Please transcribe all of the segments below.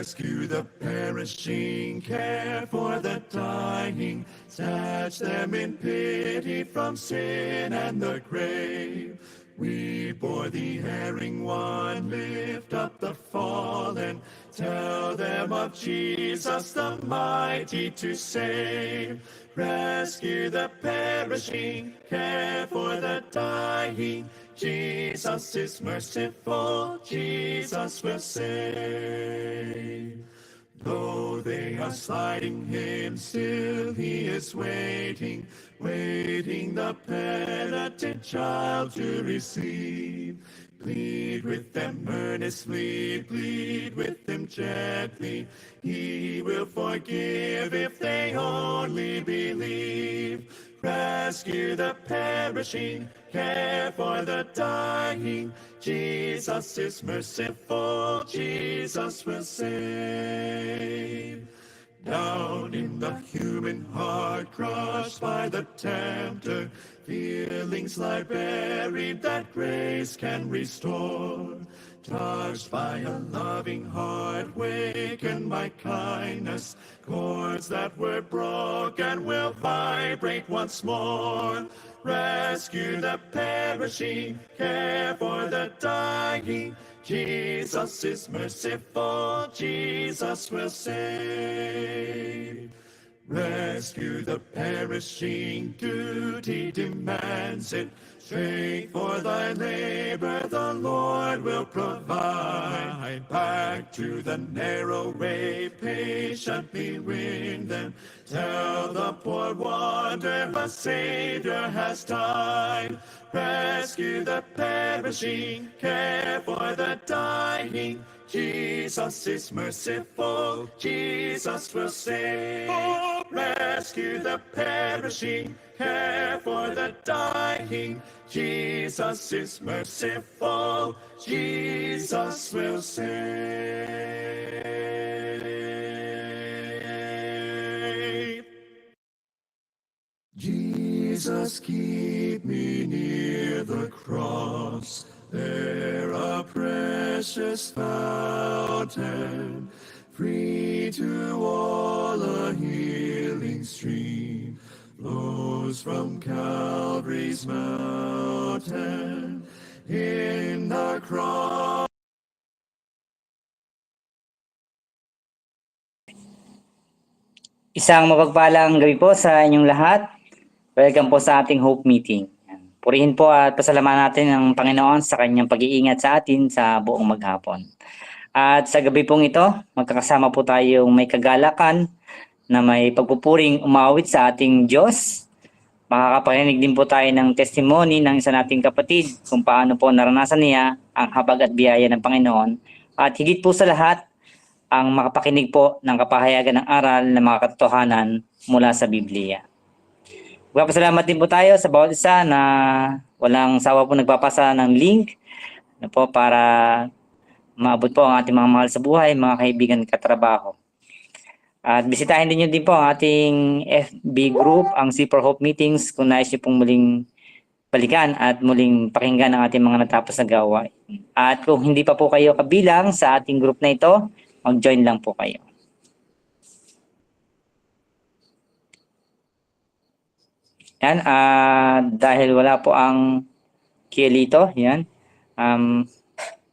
Rescue the perishing, care for the dying, snatch them in pity from sin and the grave. We bore the erring one, lift up the fallen, tell them of Jesus the mighty to save. Rescue the perishing, care for the dying, Jesus is merciful, Jesus will save. Though they are slighting him, still he is waiting, waiting the penitent child to receive. Plead with them earnestly, plead with them gently. He will forgive if they only believe. Rescue the perishing, care for the dying. Jesus is merciful, Jesus will save. Down in the human heart, crushed by the tempter, feelings lie buried that grace can restore. Touched by a loving heart, wakened by kindness, chords that were broken will vibrate once more. Rescue the perishing, care for the dying. Jesus is merciful, Jesus will save. Rescue the perishing, duty demands it. Strength for thy labor the Lord will provide. Back to the narrow way, patiently win them. Tell the poor wanderer a Savior has died. Rescue the perishing, care for the dying. Jesus is merciful, Jesus will save. Rescue the perishing, care for the dying. Jesus is merciful, Jesus will save. Jesus, keep me near the cross, there a precious fountain, free to all a healing stream, flows from Calvary's mountain. In the cross. Isang mapagpalang gabi po sa inyong lahat. Welcome po sa ating Hope Meeting. Purihin po at pasalamatan natin ang Panginoon sa kanyang pag-iingat sa atin sa buong maghapon. At sa gabi pong ito, magkakasama po tayong may kagalakan na may pagpupuring umawit sa ating Diyos. Makakapakinig din po tayo ng testimony ng isa nating kapatid kung paano po naranasan niya ang habag at biyaya ng Panginoon. At higit po sa lahat, ang makapakinig po ng kapahayagan ng aral ng mga katotohanan mula sa Biblia. Magpapasalamat din po tayo sa bawat isa na walang sawa po nagpapasa ng link na po para maabot po ang ating mga mahal sa buhay, mga kaibigan katrabaho. At bisitahin din nyo din po ang ating FB group, ang C4 Hope Meetings, kung nais nyo pong muling balikan at muling pakinggan ang ating mga natapos na gawain. At kung hindi pa po kayo kabilang sa ating group na ito, mag-join lang po kayo. Yan, dahil wala po ang Kielito, yan.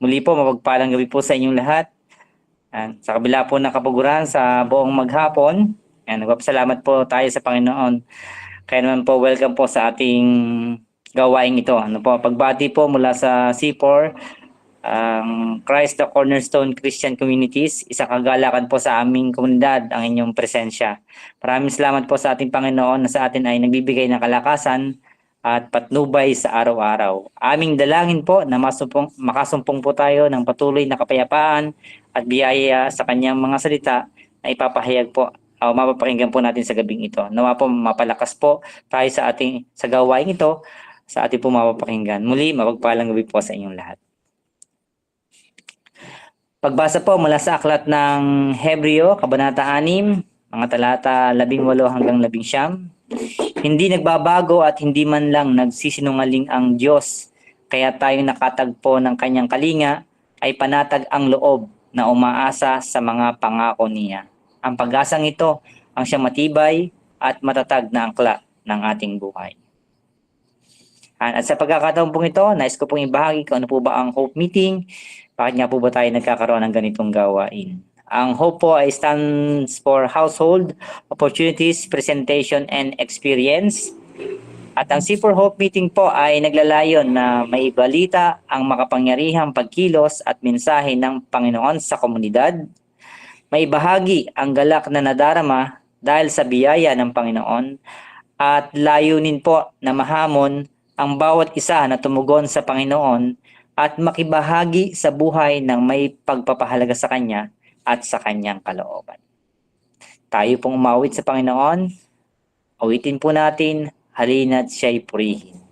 Muli po, mapagpalang gabi po sa inyong lahat. Sa kabila po ng kapaguran sa buong maghapon, nagpapasalamat po tayo sa Panginoon. Kaya naman po, welcome po sa ating gawain ito. Pagbati po mula sa C4, Christ the Cornerstone Christian Communities, isang kagalakan po sa aming komunidad ang inyong presensya. Maraming salamat po sa ating Panginoon na sa atin ay nagbibigay ng kalakasan at patnubay sa araw-araw. Aming dalangin po na makasumpong po tayo ng patuloy na kapayapaan at biyaya sa kanyang mga salita na ipapahayag po o mapapakinggan po natin sa gabing ito. Nawa po mapalakas po tayo sa gawain ito sa ating po mapapakinggan. Muli, mapagpalang gabi po sa inyong lahat. Pagbasa po mula sa aklat ng Hebreo, Kabanata 6, mga talata 18 hanggang 19. Hindi nagbabago at hindi man lang nagsisinungaling ang Diyos, kaya tayo nakatagpo ng kanyang kalinga ay panatag ang loob na umaasa sa mga pangako niya. Ang pag-asang ito ang siyang matibay at matatag na angkla ng ating buhay. At sa pagkakataon pong ito, nais ko pong ibahagi kung ano po ba ang Hope Meeting, bakit nga po ba tayo nagkakaroon ng ganitong gawain. Ang HOPE po ay stands for Household, Opportunities, Presentation, and Experience. At ang C for Hope Meeting po ay naglalayon na maibalita ang makapangyarihang pagkilos at mensahe ng Panginoon sa komunidad, maibahagi ang galak na nadarama dahil sa biyaya ng Panginoon, at layunin po na mahamon ang bawat isa na tumugon sa Panginoon at makibahagi sa buhay ng may pagpapahalaga sa Kanya at sa Kanyang kalooban. Tayo pong umawit sa Panginoon, awitin po natin, halina't siya'y purihin.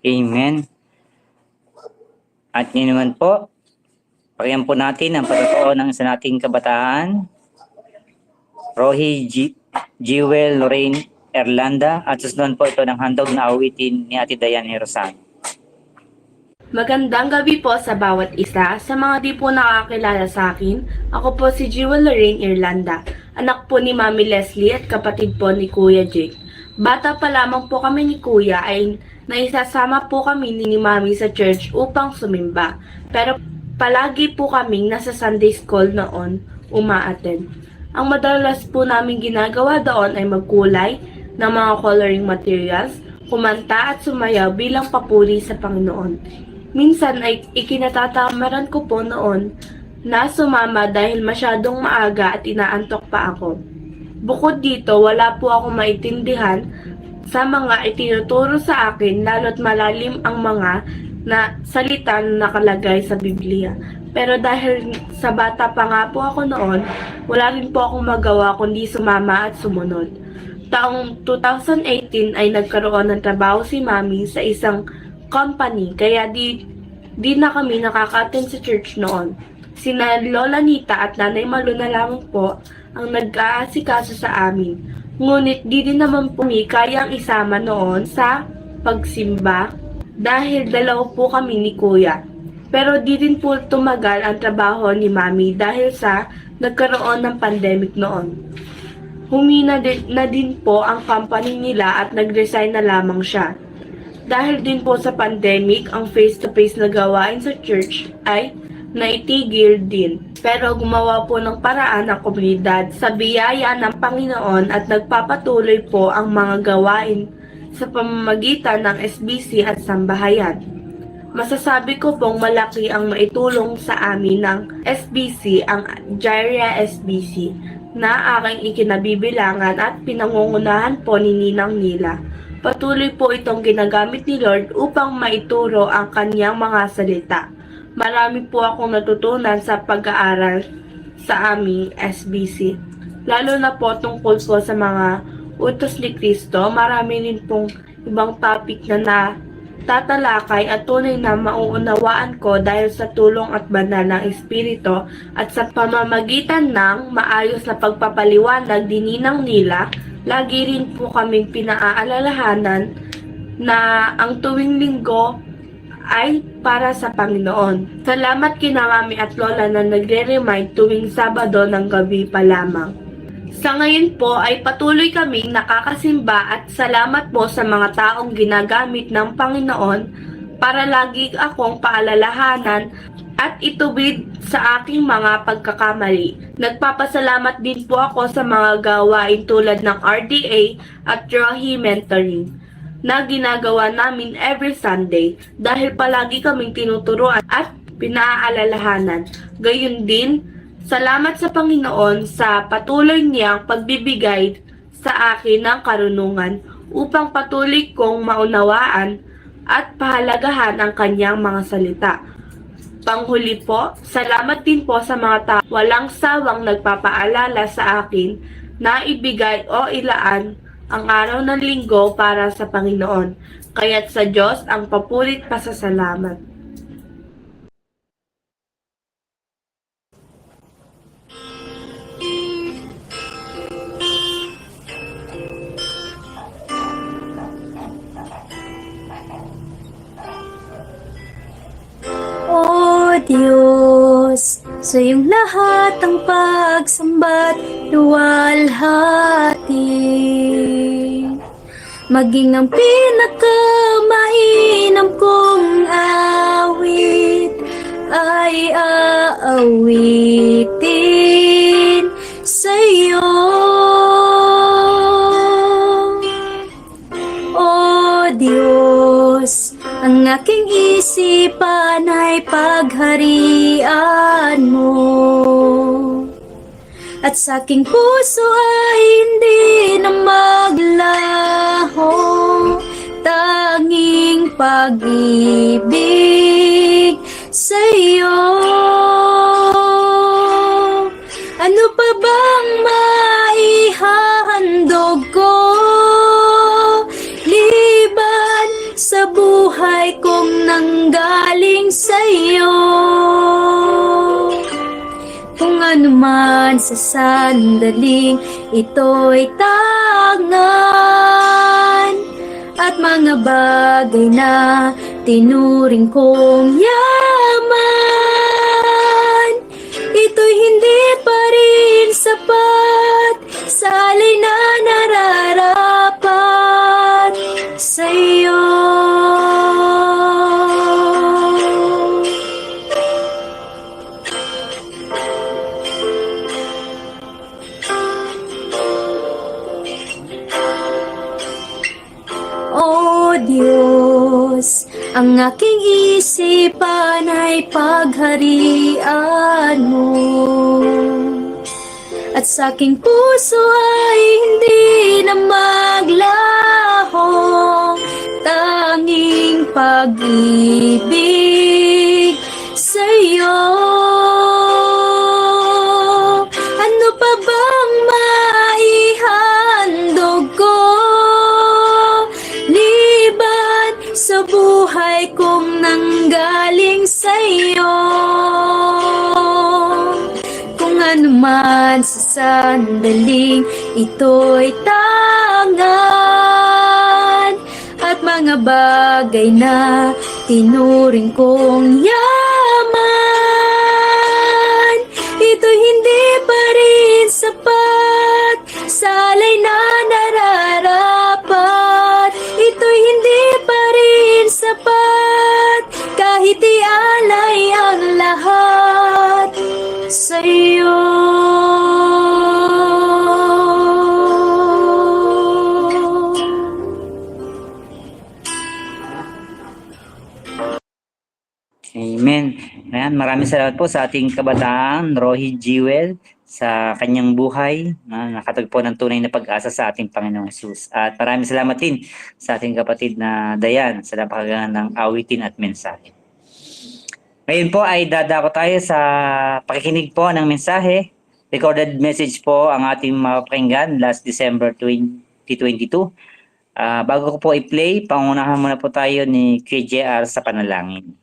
Amen. At yun naman po, pakinggan po natin ang patotoo ng isa nating kabataan, Rohi Jewel Lorraine Erlanda, at susunod po ito ng handog na awitin ni Ate Dayan Rosano. Magandang gabi po sa bawat isa. Sa mga di po nakakilala sa akin, ako po si Jewel Lorraine Irlanda, anak po ni Mami Leslie at kapatid po ni Kuya Jake. Bata pa lamang po kami ni Kuya ay naisasama po kami ni Mami sa church upang sumimba. Pero palagi po kaming nasa Sunday school noon umaattend. Ang madalas po namin ginagawa doon ay magkulay ng mga coloring materials, kumanta at sumayaw bilang papuri sa Panginoon. Minsan ay ikinatatamaran ko po noon na sumama dahil masyadong maaga at inaantok pa ako. Bukod dito, wala po akong maintindihan sa mga itinuturo sa akin lalo't malalim ang mga na salita na nakalagay sa Biblia. Pero dahil sa bata pa nga po ako noon, wala rin po akong magawa kundi sumama at sumunod. Taong 2018 ay nagkaroon ng trabaho si Mami sa isang company, kaya di na kami nakaka-attend sa church noon. Sina Lola Nita at Nanay Malu na lamang po ang nag-aasikaso sa amin. Ngunit di din naman po kami kayang isama noon sa pagsimba dahil dalaw po kami ni Kuya. Pero di din po tumagal ang trabaho ni Mami dahil sa nagkaroon ng pandemic noon. Humina na din po ang company nila at nag-resign na lamang siya. Dahil din po sa pandemic, ang face-to-face na gawain sa church ay naitigil din. Pero gumawa po ng paraan ang komunidad sa biyaya ng Panginoon at nagpapatuloy po ang mga gawain sa pamamagitan ng SBC at sambahayan. Masasabi ko pong malaki ang maitulong sa amin ng SBC, ang Jairia SBC, na aking ikinabibilangan at pinangungunahan po ni Ninang Nila. Patuloy po itong ginagamit ni Lord upang maituro ang kanyang mga salita. Marami po akong natutunan sa pag-aaral sa aming SBC. Lalo na po tungkol po sa mga utos ni Kristo, marami rin pong ibang topic na tatalakay at tunay na mauunawaan ko dahil sa tulong at banal ng Espiritu at sa pamamagitan ng maayos na pagpapaliwanag dininang nila. Lagi rin po kaming pinaaalalahanan na ang tuwing linggo ay para sa Panginoon. Salamat kina Mami at Lola na nagre-remind tuwing Sabado ng gabi pa lamang. Sa ngayon po ay patuloy kaming nakakasimba at salamat po sa mga taong ginagamit ng Panginoon para lagi akong paalalahanan at ituwid sa aking mga pagkakamali. Nagpapasalamat din po ako sa mga gawain tulad ng RDA at Rohi Mentoring na ginagawa namin every Sunday dahil palagi kaming tinuturuan at pinaalalahanan. Gayun din, salamat sa Panginoon sa patuloy niyang pagbibigay sa akin ng karunungan upang patuloy kong maunawaan at pahalagahan ang kanyang mga salita. Panghuli po, salamat din po sa mga walang sawang nagpapaalala sa akin na ibigay o ilaan ang araw ng linggo para sa Panginoon. Kaya't sa Diyos ang papurit pasasalamat. O Diyos, sa iyong lahat ang pagsamba't luwalhati. Maging ang pinakamainam kong awit ay aawitin sa iyo. O Diyos, ang aking isipan ay pagharian mo, at sa aking puso ay hindi na maglaho, tanging pag-ibig sa iyo. Ano pa bang maihahandog ko liban sa buhay nanggaling sa'yo. Kung ano man sa sandaling ito'y tangan, at mga bagay na tinuring kong yaman, ito'y hindi pa rin sapat sa alay na nararapat sa'yo. O Diyos, ang aking isipan ay pagharian mo, at sa aking puso ay hindi na maglahong tanging pag-ibig sa'yo. Ano pa bang maihandog ko liban sa buhay kong nanggaling sa'yo? Kung ano man sa sandaling ito'y tangan, at mga bagay na tinuring kong yaman, ito'y hindi pa rin sapat sa alay na nararapat. Ito'y hindi pa rin sapat kahit ialay ang lahat sa'yo. Amen. Ayan, maraming salamat po sa ating kabataan, Rohy Jewel, sa kanyang buhay na nakatagpo ng tunay na pag-asa sa ating Panginoong Hesus. At maraming salamat din sa ating kapatid na Dayan sa napakagandang awitin at mensahe. Ngayon po ay dadako tayo sa pakikinig po ng mensahe. Recorded message po ang ating mapakinggan last December 2022. Bago ko po i-play, pangunahan muna po tayo ni KJR sa panalangin.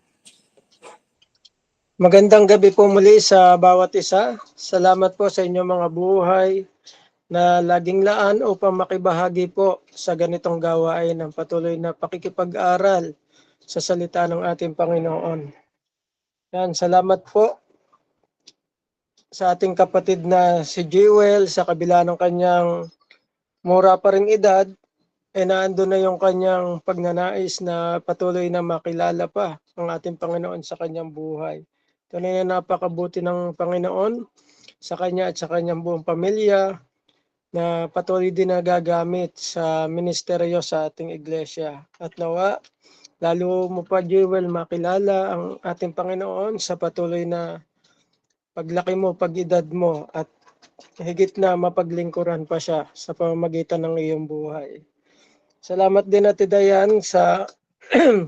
Magandang gabi po muli sa bawat isa. Salamat po sa inyong mga buhay na laging laan upang makibahagi po sa ganitong gawain ng patuloy na pakikipag-aral sa salita ng ating Panginoon. Yan, salamat po sa ating kapatid na si Jewel sa kabila ng kanyang mura pa ring edad, naandun na yung kanyang pagnanais na patuloy na makilala pa ang ating Panginoon sa kanyang buhay. Tunay na napakabuti ng Panginoon sa kanya at sa kanyang buong pamilya na patuloy din nagagamit sa ministeryo sa ating iglesia. At nawa, lalo mo pa, Jewel, makilala ang ating Panginoon sa patuloy na paglaki mo, pag-edad mo, at higit na mapaglingkuran pa siya sa pamamagitan ng iyong buhay. Salamat din, Ate Dayan, sa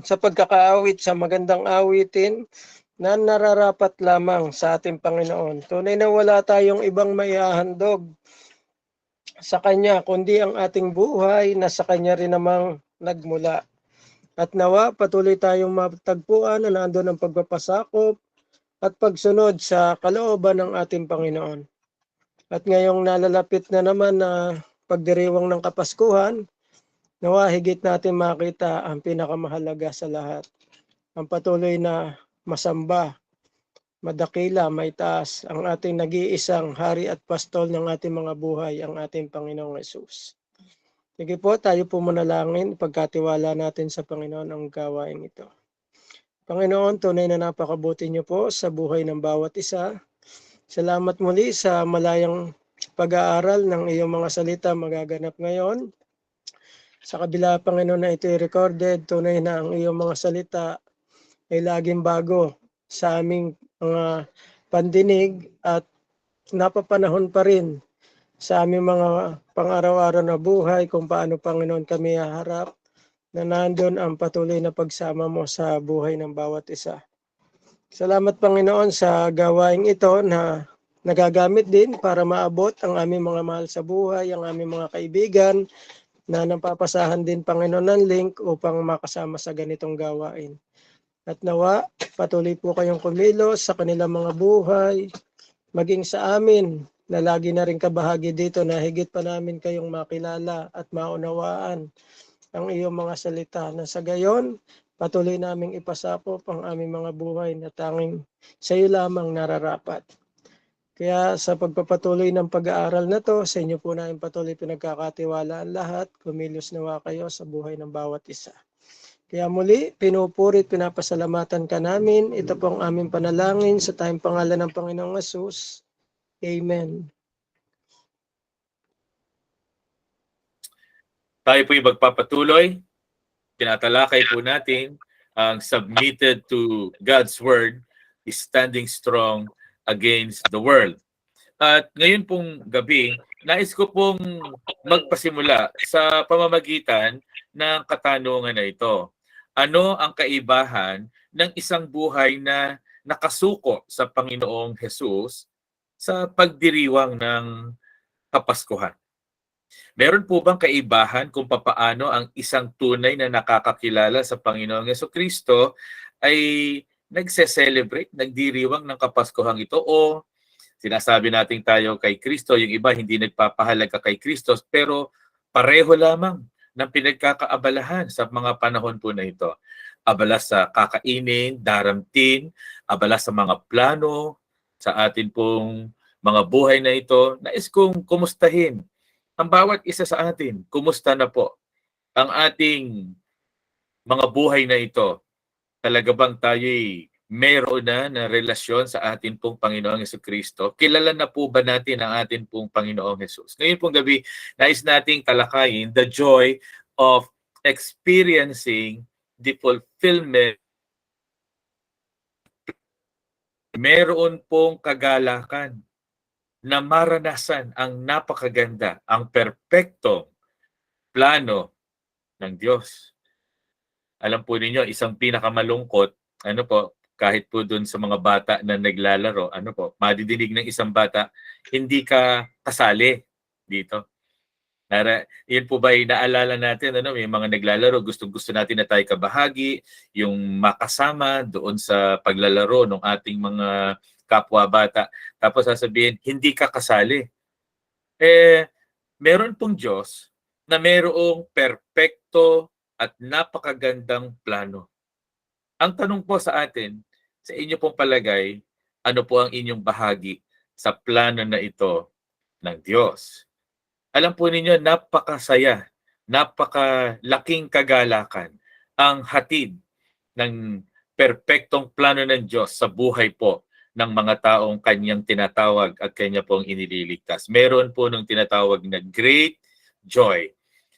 pagkakaawit sa magandang awitin na nararapat lamang sa ating Panginoon. Tunay na wala tayong ibang maihahandog sa Kanya, kundi ang ating buhay na sa Kanya rin namang nagmula. At nawa, patuloy tayong matagpuan na nandoon ang pagpapasakop at pagsunod sa kalooban ng ating Panginoon. At ngayong nalalapit na naman na pagdiriwang ng Kapaskuhan, nawa higit natin makita ang pinakamahalaga sa lahat. Ang patuloy na masamba, madakila, may taas ang ating nag-iisang hari at pastol ng ating mga buhay, ang ating Panginoong Hesus. Sige po, tayo po manalangin, pagkatiwala natin sa Panginoon ang gawain ito. Panginoon, tunay na napakabuti niyo po sa buhay ng bawat isa. Salamat muli sa malayang pag-aaral ng iyong mga salita magaganap ngayon. Sa kabila, Panginoon, na ito'y recorded, tunay na ang iyong mga salita ay laging bago sa aming mga pandinig at napapanahon pa rin sa aming mga pang-araw-araw na buhay kung paano, Panginoon, kami haharap na nandun ang patuloy na pagsama mo sa buhay ng bawat isa. Salamat, Panginoon, sa gawaing ito na nagagamit din para maabot ang aming mga mahal sa buhay, ang aming mga kaibigan na napapasahan din, Panginoon, ng link upang makasama sa ganitong gawain. At nawa, patuloy po kayong kumilos sa kanilang mga buhay, maging sa amin na lagi na rin kabahagi dito na higit pa namin kayong makilala at maunawaan ang iyong mga salita na sa gayon, patuloy naming ipasakop ang aming mga buhay na tanging sa iyo lamang nararapat. Kaya sa pagpapatuloy ng pag-aaral na to, sa inyo po namin patuloy pinagkakatiwalaan lahat, kumilos nawa kayo sa buhay ng bawat isa. Kaya muli, pinupuri at pinapasalamatan ka namin. Ito po ang aming panalangin sa tayong pangalan ng Panginoong Hesus. Amen. Tayo po'y magpapatuloy. Tinatalakay po natin ang submitted to God's Word is standing strong against the world. At ngayon pong gabi, nais ko pong magpasimula sa pamamagitan ng katanungan na ito. Ano ang kaibahan ng isang buhay na nakasuko sa Panginoong Hesus sa pagdiriwang ng Kapaskuhan? Meron po bang kaibahan kung papaano ang isang tunay na nakakakilala sa Panginoong Jesucristo ay nagse-celebrate, nagdiriwang ng Kapaskuhang ito, o sinasabi natin tayo kay Kristo, yung iba hindi nagpapahalaga kay Kristo, pero pareho lamang ng pinagkakaabalahan sa mga panahon po na ito. Abala sa kakainin, daramtin, abala sa mga plano, sa atin pong mga buhay na ito. Nais kong kumustahin ang bawat isa sa atin. Kumusta na po ang ating mga buhay na ito? Talaga bang tayo'y meron na relasyon sa atin pong Panginoong Jesucristo? Kilala na po ba natin ang atin pong Panginoong Jesus? Ngayon pong gabi, nais nating talakayin the joy of experiencing the fulfillment. Meron pong kagalakan na maranasan ang napakaganda, ang perpektong plano ng Diyos. Alam po ninyo, isang pinakamalungkot, kahit po dun sa mga bata na naglalaro, madidinig ng isang bata, hindi ka kasali dito. Yun po ba naalala natin, may mga naglalaro, gustong-gusto natin na tayo kabahagi, yung makasama doon sa paglalaro ng ating mga kapwa bata. Tapos sasabihin, hindi ka kasali. Meron pong Diyos na merong perpekto at napakagandang plano. Ang tanong po sa atin, sa inyo pong palagay, ano po ang inyong bahagi sa plano na ito ng Diyos? Alam po ninyo, napakasaya, napakalaking kagalakan ang hatid ng perpektong plano ng Diyos sa buhay po ng mga taong kanyang tinatawag at kanya pong inililigtas. Meron po nung tinatawag na great joy.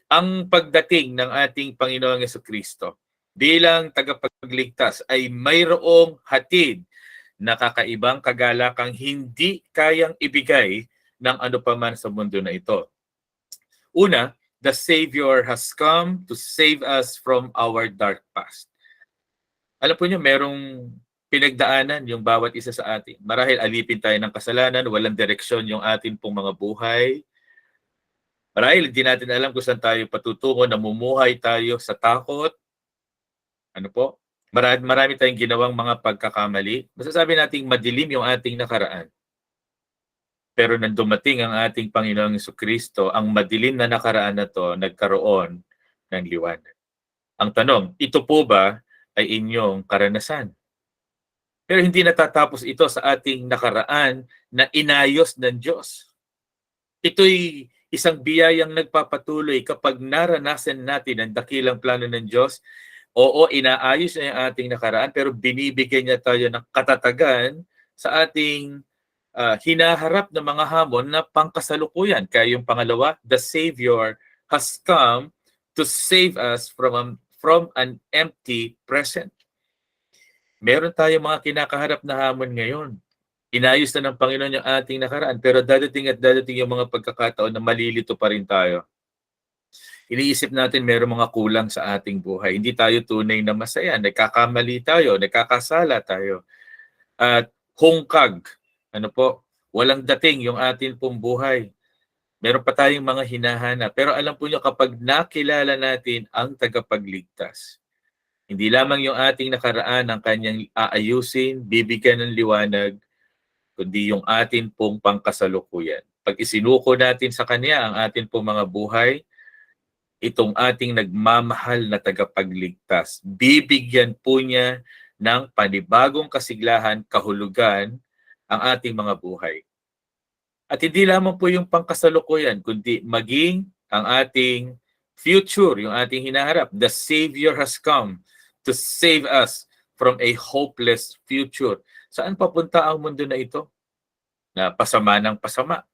Ang pagdating ng ating Panginoong Jesucristo bilang tagapagligtas ay mayroong hatid na kakaibang kagalakang hindi kayang ibigay ng ano pa man sa mundo na ito. Una, the Savior has come to save us from our dark past. Alam po niyo, merong pinagdaanan yung bawat isa sa atin. Marahil alipin tayo ng kasalanan, walang direksyon yung atin pong mga buhay. Marahil hindi natin alam kung saan tayo patutungo, namumuhay tayo sa takot. Marami tayong ginawang mga pagkakamali. Masasabi nating madilim yung ating nakaraan. Pero nang dumating ang ating Panginoong Jesucristo, ang madilim na nakaraan na to nagkaroon ng liwanag. Ang tanong, ito po ba ay inyong karanasan? Pero hindi natatapos ito sa ating nakaraan na inayos ng Diyos. Ito'y isang biyayang nagpapatuloy kapag naranasan natin ang dakilang plano ng Diyos. Oo, inaayos niya yung ating nakaraan, pero binibigyan niya tayo ng katatagan sa ating hinaharap na mga hamon na pangkasalukuyan. Kaya yung pangalawa, the Savior has come to save us from an empty present. Meron tayong mga kinakaharap na hamon ngayon. Inayos na ng Panginoon yung ating nakaraan, pero dadating at dadating yung mga pagkakataon na malilito pa rin tayo. Iniisip natin meron mga kulang sa ating buhay. Hindi tayo tunay na masaya. Nagkakamali tayo, nagkakasala tayo. At hungkag, walang dating yung atin pong buhay. Meron pa tayong mga hinahanap. Pero alam po nyo, kapag nakilala natin ang tagapagligtas, Hindi lamang yung ating nakaraan ang kanyang aayusin, bibigyan ng liwanag, kundi yung atin pong pangkasalukuyan. Pag isinuko natin sa Kanya ang atin pong mga buhay, itong ating nagmamahal na tagapagligtas, bibigyan po niya ng panibagong kasiglahan, kahulugan ang ating mga buhay. At hindi lamang po yung pangkasalukuyan, kundi maging ang ating future, yung ating hinaharap. The Savior has come to save us from a hopeless future. Saan papunta ang mundo na ito? Na pasama ng pasama.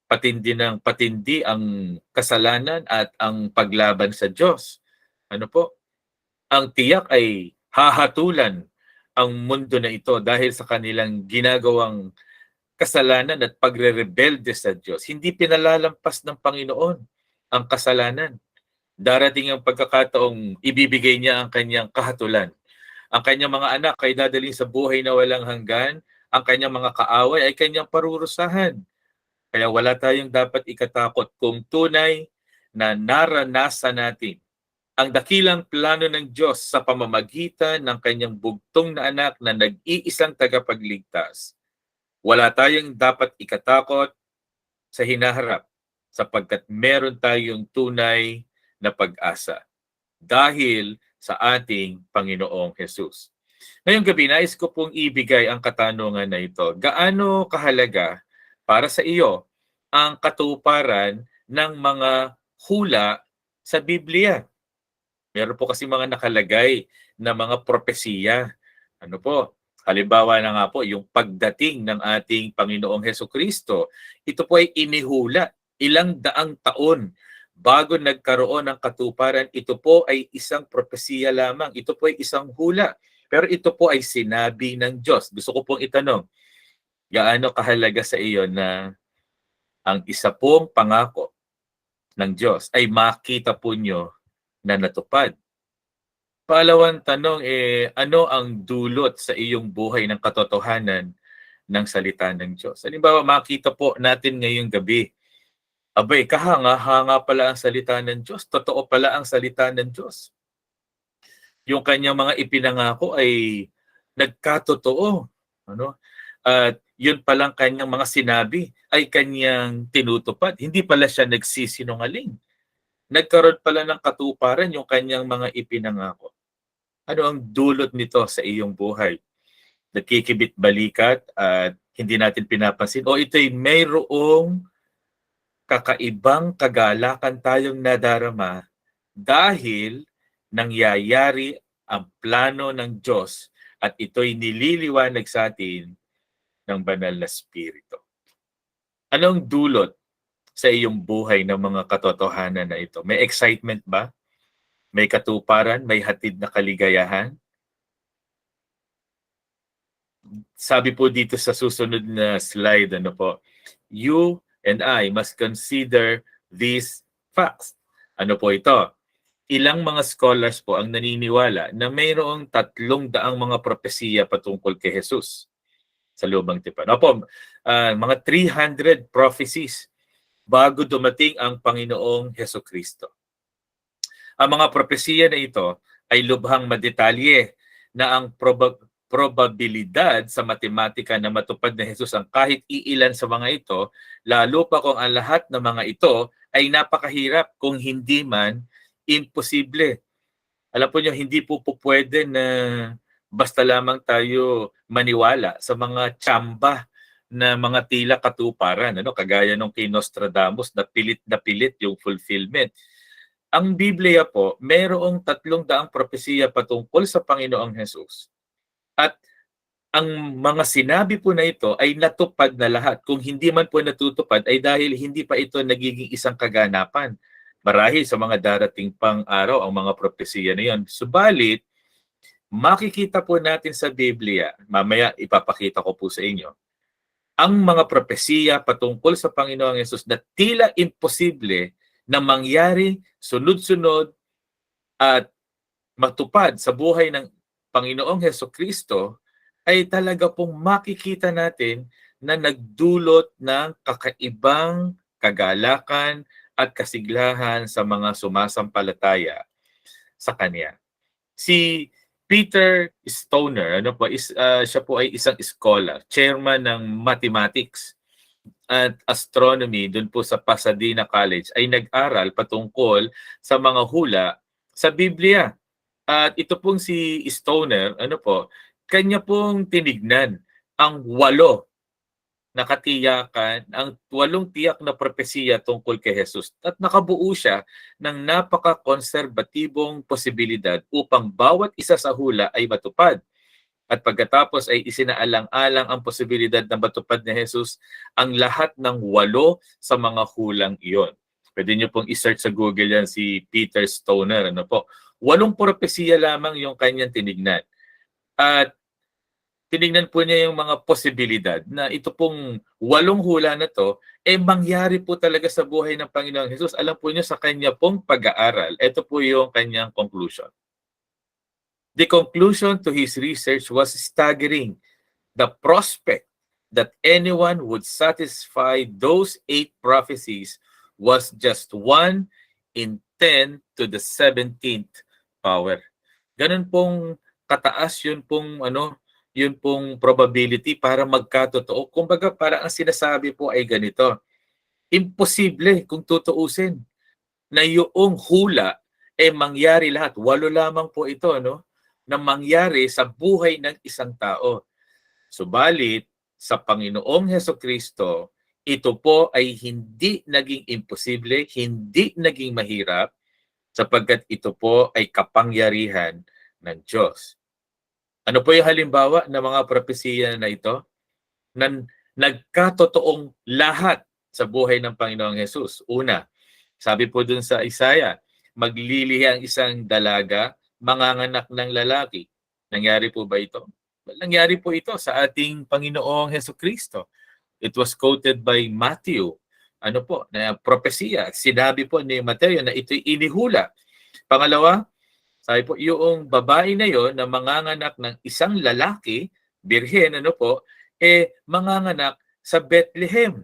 Patindi ng patindi ang kasalanan at ang paglaban sa Diyos. Ano po? Ang tiyak ay hahatulan ang mundo na ito dahil sa kanilang ginagawang kasalanan at pagre-rebelde sa Diyos. Hindi pinalalampas ng Panginoon ang kasalanan. Darating ang pagkakataong ibibigay niya ang kanyang kahatulan. Ang kanyang mga anak ay dadalhin sa buhay na walang hanggan. Ang kanyang mga kaaway ay kanyang parurusahan. Kaya wala tayong dapat ikatakot kung tunay na naranasan natin ang dakilang plano ng Diyos sa pamamagitan ng kanyang bugtong na anak na nag-iisang tagapagligtas. Wala tayong dapat ikatakot sa hinaharap sapagkat meron tayong tunay na pag-asa dahil sa ating Panginoong Jesus. Ngayong gabi, nais ko pong ibigay ang katanungan na ito. Gaano kahalaga para sa iyo ang katuparan ng mga hula sa Biblia? Meron po kasi mga nakalagay na mga propesiya. Ano po? Halimbawa na nga po, yung pagdating ng ating Panginoong Hesukristo, ito po ay inihula ilang daang taon bago nagkaroon ng katuparan. Ito po ay isang propesiya lamang. Ito po ay isang hula. Pero ito po ay sinabi ng Diyos. Gusto ko pong itanong, gaano kahalaga sa iyo na ang isa pong pangako ng Diyos ay makita po nyo na natupad? Pangalawang tanong, ano ang dulot sa iyong buhay ng katotohanan ng salita ng Diyos? Halimbawa, makita po natin ngayong gabi, abay, kahanga-hanga pala ang salita ng Diyos. Totoo pala ang salita ng Diyos. Yung kanyang mga ipinangako ay nagkatotoo. Ano? At yun palang kanyang mga sinabi ay kanyang tinutupad. Hindi pala siya nagsisinungaling. Nagkaroon pala ng katuparan yung kanyang mga ipinangako. Ano ang dulot nito sa iyong buhay? Nagkikibit balikat at hindi natin pinapansin. O ito'y mayroong kakaibang kagalakan tayong nadarama dahil nangyayari ang plano ng Diyos at ito'y nililiwanag sa atin ng banal na Espiritu. Anong dulot sa iyong buhay ng mga katotohanan na ito? May excitement ba? May katuparan? May hatid na kaligayahan? Sabi po dito sa susunod na slide, ano po, you and I must consider these facts. Ano po ito? Ilang mga scholars po ang naniniwala na mayroong 300 mga propesiya patungkol kay Jesus sa Lumang Tipan. Opo, mga 300 prophecies bago dumating ang Panginoong Hesukristo. Ang mga propesiya na ito ay lubhang madetalye na ang probabilidad sa matematika na matupad na Jesus ang kahit iilan sa mga ito, lalo pa kung ang lahat ng mga ito ay napakahirap kung hindi man imposible. Alam po niyo, hindi po pwede na basta lamang tayo maniwala sa mga tsamba na mga tila katuparan, ano, kagaya nung kay Nostradamus na pilit yung fulfillment. Ang Biblia po, mayroong 300 propesiya patungkol sa Panginoong Jesus. At ang mga sinabi po na ito ay natupad na lahat. Kung hindi man po natutupad ay dahil hindi pa ito nagiging isang kaganapan. Marahil sa mga darating pang araw ang mga propesiya na yan. Subalit, makikita po natin sa Biblia, mamaya ipapakita ko po sa inyo, ang mga propesiya patungkol sa Panginoong Yesus na tila imposible na mangyari sunod-sunod at matupad sa buhay ng Panginoong Hesukristo ay talaga pong makikita natin na nagdulot ng kakaibang kagalakan at kasiglahan sa mga sumasampalataya sa Kanya. Si Peter Stoner, siya po ay isang scholar, chairman ng mathematics at astronomy doon po sa Pasadena College, ay nag-aral patungkol sa mga hula sa Biblia. At ito pong si Stoner, kanya pong tinignan ang 8 na katiyakan, ang 8 tiyak na propesiya tungkol kay Jesus. At nakabuo siya ng napaka-konserbatibong posibilidad upang bawat isa sa hula ay matupad. At pagkatapos ay isinaalang-alang ang posibilidad na matupad ni Jesus ang lahat ng 8 sa mga hulang iyon. Pwede niyo pong i-search sa Google yan si Peter Stoner. 8 propesiya lamang yung kanyang tinignan. At tinignan po niya yung mga posibilidad na ito pong 8 hula na to, mangyari po talaga sa buhay ng Panginoong Jesus. Alam po niyo sa kanya pong pag-aaral, ito po yung kanyang conclusion. The conclusion to his research was staggering. The prospect that anyone would satisfy those 8 prophecies was just 1 in 10 to the 17th power. Ganun pong kataas yun pong probability para magkatotoo. Kumbaga, para ang sinasabi po ay ganito. Imposible kung tutuusin na yung hula mangyari lahat. 8 lamang po ito, na mangyari sa buhay ng isang tao. Subalit, sa Panginoong Hesukristo, ito po ay hindi naging imposible, hindi naging mahirap, sapagkat ito po ay kapangyarihan ng Diyos. Ano po yung halimbawa ng mga propesiya na ito? Na nagkatotoong lahat sa buhay ng Panginoong Jesus. Una, sabi po dun sa Isaiah, maglilihi ang isang dalaga, manganganak ng lalaki. Nangyari po ba ito? Nangyari po ito sa ating Panginoong Hesukristo. It was quoted by Matthew. Na propesiya. Sinabi po ni Mateo na ito'y inihula. Pangalawa, sabi po, yung babae na yon na manganganak ng isang lalaki, birhen, manganganak sa Bethlehem.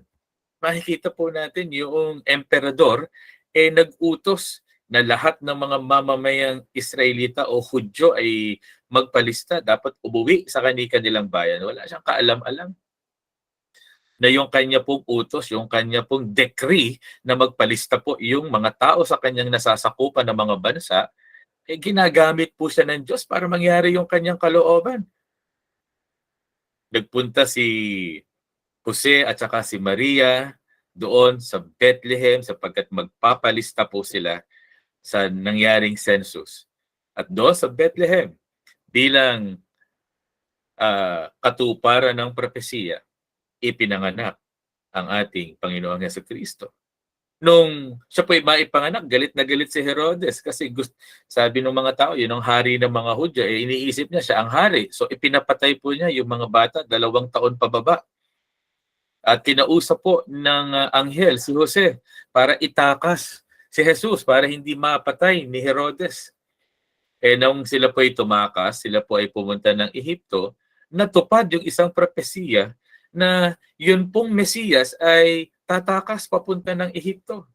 Makikita po natin yung emperador, nag-utos na lahat ng mga mamamayang Israelita o Hudyo ay magpalista, dapat umuwi sa kanilang bayan. Wala siyang kaalam-alam na yung kanya pong utos, yung kanya pong decree na magpalista po yung mga tao sa kanyang nasasakupan ng mga bansa, ginagamit po siya ng Diyos para mangyari yung kanyang kalooban. Nagpunta si Jose at saka si Maria doon sa Bethlehem sapagkat magpapalista po sila sa nangyaring census. At doon sa Bethlehem, bilang katuparan ng propesiya, ipinanganak ang ating Panginoong Hesukristo. Nung siya po'y maipanganak, galit na galit si Herodes kasi sabi ng mga tao, yun ang hari ng mga Hudyo, iniisip niya siya ang hari. So ipinapatay po niya yung mga bata, 2 taon pababa. At kinausap po ng anghel si Jose para itakas si Jesus para hindi mapatay ni Herodes. Nung sila po ay tumakas, sila po ay pumunta ng Ehipto, natupad yung isang propesiya na yun pong Mesiyas ay tatakas papunta ng Ehipto.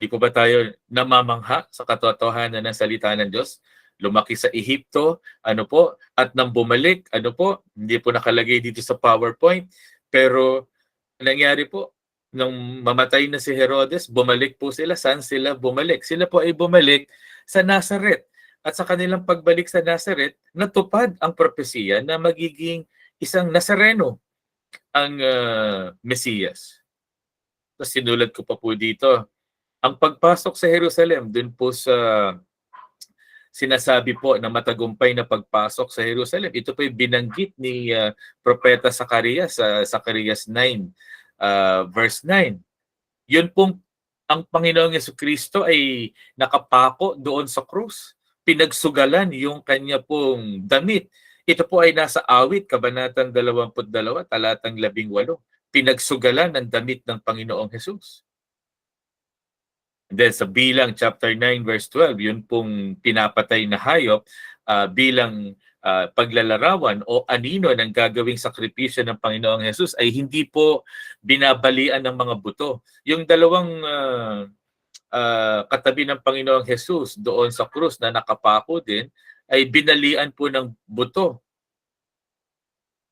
Di po ba tayo namamangha sa katotohanan ng salita ng Diyos? Lumaki sa Ehipto, at nang bumalik, hindi po nakalagay dito sa PowerPoint, pero nangyari po, nung mamatay na si Herodes, bumalik po sila. Saan sila bumalik? Sila po ay bumalik sa Nazareth. At sa kanilang pagbalik sa Nazareth, natupad ang propesiya na magiging isang Nazareno ang Mesiyas. Tapos sinulat ko pa po dito, ang pagpasok sa Jerusalem, dun po sa sinasabi po na matagumpay na pagpasok sa Jerusalem. Ito po yung binanggit ni Propeta Zacarias sa Zacarias 9, verse 9. Yun pong ang Panginoong Jesucristo ay nakapako doon sa krus. Pinagsugalan yung kanya pong damit. Ito po ay nasa Awit, Kabanatang 22, talatang 18. Pinagsugalan ng damit ng Panginoong Jesus. And then sa Bilang chapter 9 verse 12, yun pong pinapatay na hayop bilang paglalarawan o anino ng gagawing sakripisyo ng Panginoong Jesus ay hindi po binabalian ng mga buto. Yung dalawang katabi ng Panginoong Jesus doon sa krus na nakapako din, ay binalian po ng buto.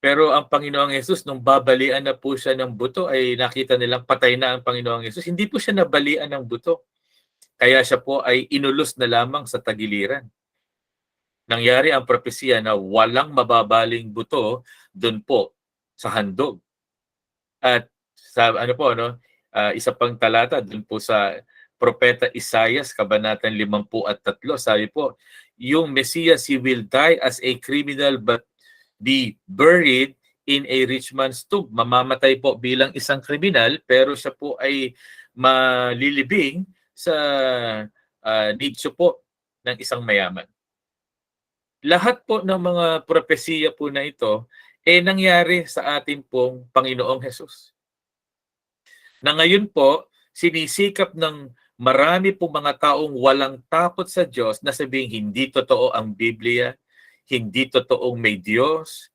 Pero ang Panginoong Jesus, nung babalian na po siya ng buto, ay nakita nilang patay na ang Panginoong Jesus. Hindi po siya nabalian ng buto. Kaya siya po ay inulos na lamang sa tagiliran. Nangyari ang propesiya na walang mababaling buto doon po sa handog. At sa isa pang talata doon po sa Propeta Isaias, Kabanatang 53, sabi po, yung Mesias, he will die as a criminal but be buried in a rich man's tomb. Mamamatay po bilang isang kriminal, pero siya po ay malilibing sa nicho po ng isang mayaman. Lahat po ng mga propesiya po na ito nangyari sa atin pong Panginoong Jesus. Na ngayon po, sinisikap ng marami pong mga taong walang takot sa Diyos na sabihing hindi totoo ang Biblia, hindi totoong may Diyos,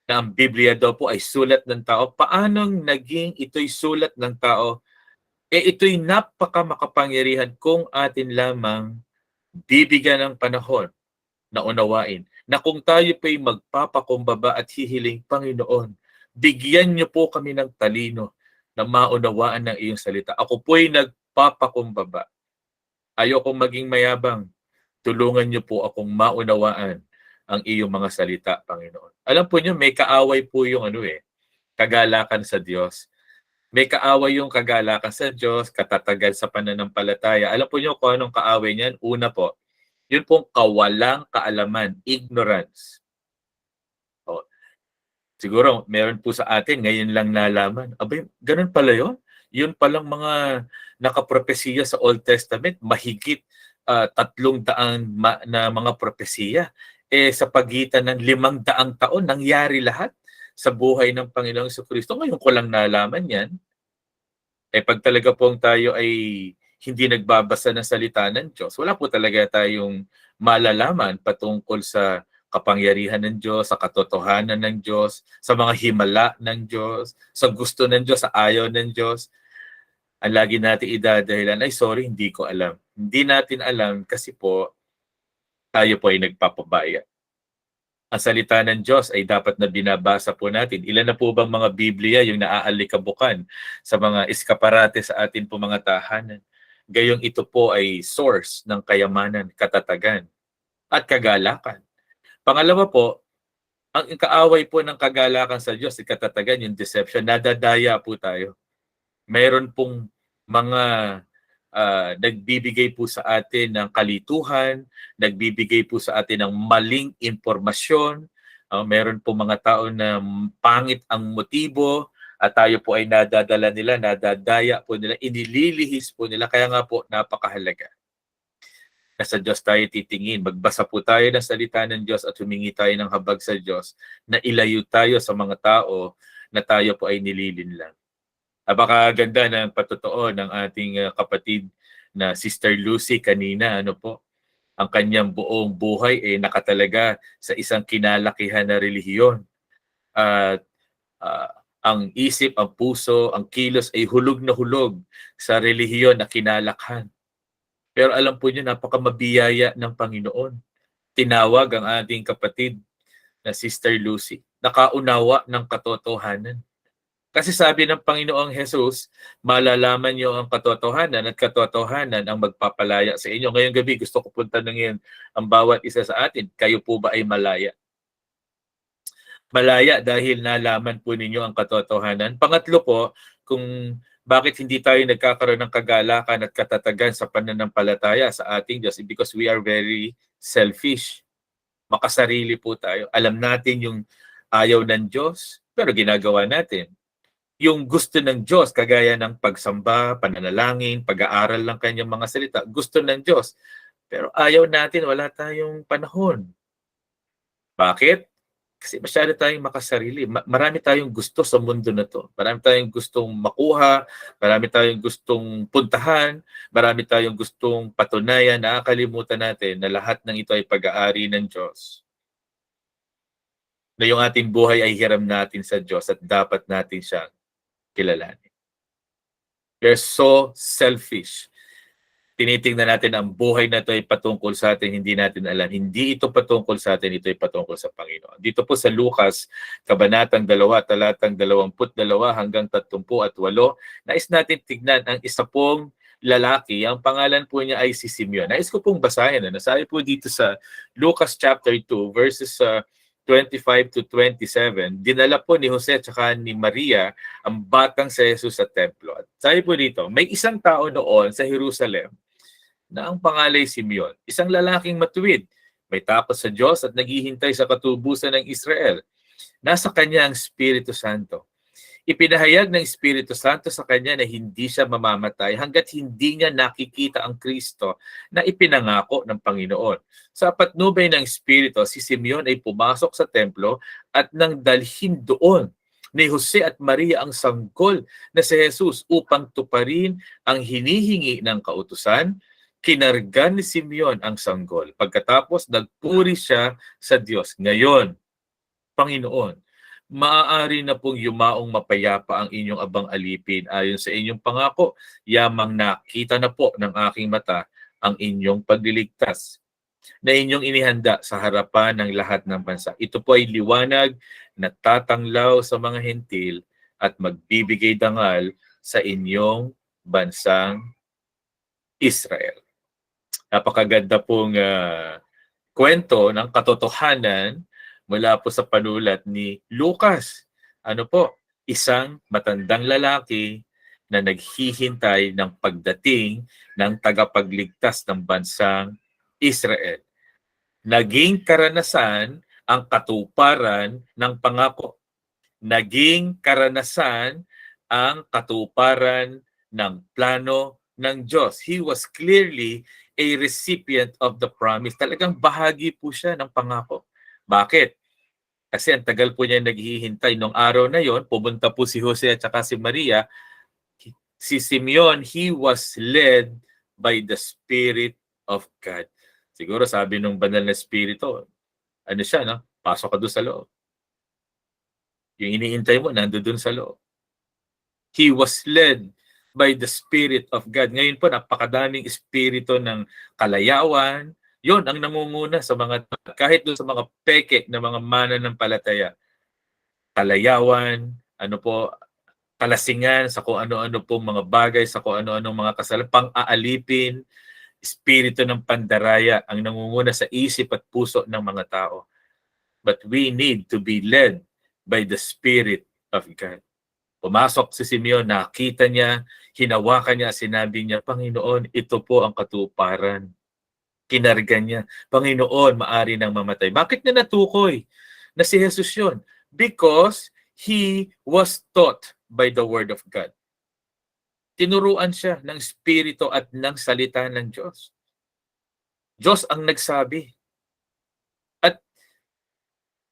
na ang Biblia daw po ay sulat ng tao. Paanong naging ito'y sulat ng tao? Ito'y napaka-makapangyarihan kung atin lamang bibigyan ng panahon na unawain na kung tayo po'y magpapakumbaba at hihiling, Panginoon, bigyan niyo po kami ng talino na maunawaan ng iyong salita. Ako po'y nagpapakumbaba. Ayokong maging mayabang. Tulungan niyo po akong maunawaan ang iyong mga salita, Panginoon. Alam po niyo, may kaaway po yung kagalakan sa Diyos. May kaaway yung kagalakan sa Diyos, katatagan sa pananampalataya. Alam po niyo kung anong kaaway niyan? Una po, yun pong kawalang kaalaman, ignorance. Siguro, meron po sa atin, ngayon lang nalaman. Abay, ganun pala yun? Yun palang mga nakapropesiya sa Old Testament, mahigit 300 na mga propesiya. Sa pagitan ng 500 taon, nangyari lahat sa buhay ng Panginoong Jesucristo. Ngayon ko lang nalaman yan. Pag talaga pong tayo ay hindi nagbabasa ng salita ng Diyos, wala po talaga tayong malalaman patungkol sa kapangyarihan ng Diyos, sa katotohanan ng Diyos, sa mga himala ng Diyos, sa gusto ng Diyos, sa ayaw ng Diyos. Ang lagi natin idadahilan, ay sorry, hindi ko alam. Hindi natin alam kasi po tayo po ay nagpapabaya. Ang salita ng Diyos ay dapat na binabasa po natin. Ilan na po bang mga Biblia yung naaalikabukan sa mga eskaparate sa atin po mga tahanan? Gayong ito po ay source ng kayamanan, katatagan, at kagalakan. Pangalawa po, ang kaaway po ng kagalakan sa Diyos, katatagan, yung deception, nadadaya po tayo. Mayroon pong mga nagbibigay po sa atin ng kalituhan, nagbibigay po sa atin ng maling impormasyon. Meron po mga tao na pangit ang motibo at tayo po ay nadadala nila, nadadaya po nila, inililihis po nila. Kaya nga po napakahalaga na sa Diyos tayo titingin. Magbasa po tayo ng salita ng Diyos at humingi tayo ng habag sa Diyos na ilayo tayo sa mga tao na tayo po ay nililinlang. Napakaganda ng patotoo ng ating kapatid na Sister Lucy kanina. Ang kanyang buong buhay ay nakatalaga sa isang kinalakihan na relihiyon. At ang isip, ang puso, ang kilos ay hulog na hulog sa relihiyon na kinalakhan. Pero alam po niyo, napakamabiyaya ng Panginoon. Tinawag ang ating kapatid na Sister Lucy. Nakaunawa ng katotohanan. Kasi sabi ng Panginoong Jesus, malalaman niyo ang katotohanan at katotohanan ang magpapalaya sa inyo. Ngayong gabi, gusto ko punta ng ang bawat isa sa atin. Kayo po ba ay malaya? Malaya dahil nalaman po ninyo ang katotohanan. Pangatlo po, kung bakit hindi tayo nagkakaroon ng kagalakan at katatagan sa pananampalataya sa ating Diyos, because we are very selfish. Makasarili po tayo. Alam natin yung ayaw ng Diyos, pero ginagawa natin. Yung gusto ng Diyos, kagaya ng pagsamba, pananalangin, pag-aaral ng kanyang mga salita, gusto ng Diyos. Pero ayaw natin, wala tayong panahon. Bakit? Kasi masyado tayong makasarili. Marami tayong gusto sa mundo na to. Marami tayong gustong makuha, marami tayong gustong puntahan, marami tayong gustong patunayan. Nakakalimutan natin na lahat ng ito ay pag-aari ng Diyos. Na yung ating buhay ay hiram natin sa Diyos at dapat natin siyang kilalanin. They're so selfish. tinitingnan natin ang buhay na ito ay patungkol sa atin, hindi natin alam. Hindi ito patungkol sa atin, ito ay patungkol sa Panginoon. Dito po sa Lucas, Kabanatang 2, talatang 22 hanggang 38, nais natin tignan ang isa pong lalaki. Ang pangalan po niya ay si Simeon. Nais ko pong basahin. Nasabi po dito sa Lucas chapter 2, verses 25 to 27, dinala po ni Jose at ni Maria ang batang si Jesus sa templo. At sabi po dito, may isang tao noon sa Jerusalem na ang pangalay Simeon, isang lalaking matuwid, may takot sa Diyos at naghihintay sa katubusan ng Israel. Nasa kanya ang Espiritu Santo. Ipinahayag ng Espiritu Santo sa kanya na hindi siya mamamatay hanggat hindi niya nakikita ang Kristo na ipinangako ng Panginoon. Sa patnubay ng Espiritu, si Simeon ay pumasok sa templo at nang dalhin doon ni Jose at Maria ang sanggol na si Jesus upang tuparin ang hinihingi ng kautusan. Kinargan ni Simeon ang sanggol. Pagkatapos, nagpuri siya sa Diyos. Ngayon, Panginoon, maaari na pong yumaong mapayapa ang inyong abang alipin ayon sa inyong pangako. Yamang nakita na po ng aking mata ang inyong pagliligtas na inyong inihanda sa harapan ng lahat ng bansa. Ito po ay liwanag na tatanglaw sa mga hentil at magbibigay dangal sa inyong bansang Israel. Napakaganda pong kwento ng katotohanan mula po sa panulat ni Lucas. Ano po? Isang matandang lalaki na naghihintay ng pagdating ng tagapagligtas ng bansang Israel. Naging karanasan ang katuparan ng pangako. Naging karanasan ang katuparan ng plano ng Diyos. He was clearly a recipient of the promise. Talagang bahagi po siya ng pangako. Bakit? Kasi ang tagal po niya naghihintay. Nung araw na yon, pumunta po si Jose at si Maria. Si Simeon, he was led by the Spirit of God. Siguro sabi nung banal na Espiritu, ano siya, no? Pasok ka doon sa loob. Yung iniintay mo, nandoon sa loob. He was led by the Spirit of God. Ngayon po, napakadaming espiritu ng kalayawan. Yon ang nangunguna sa mga, kahit doon sa mga peke na mga mananampalataya. Kalayawan, ano po, kalasingan sa kung ano-ano pong mga bagay, sa kung ano-ano mga kasalanan, pang-aalipin, espiritu ng pandaraya ang nangunguna sa isip at puso ng mga tao. But we need to be led by the Spirit of God. Pumasok si Simeon, nakita niya, hinawakan niya, sinabi niya, Panginoon, ito po ang katuparan. Kinargan niya, Panginoon, maari nang mamatay. Bakit niya natukoy na si Jesus yun? Because he was taught by the Word of God. Tinuruan siya ng Espiritu at ng salita ng Diyos. Diyos ang nagsabi. At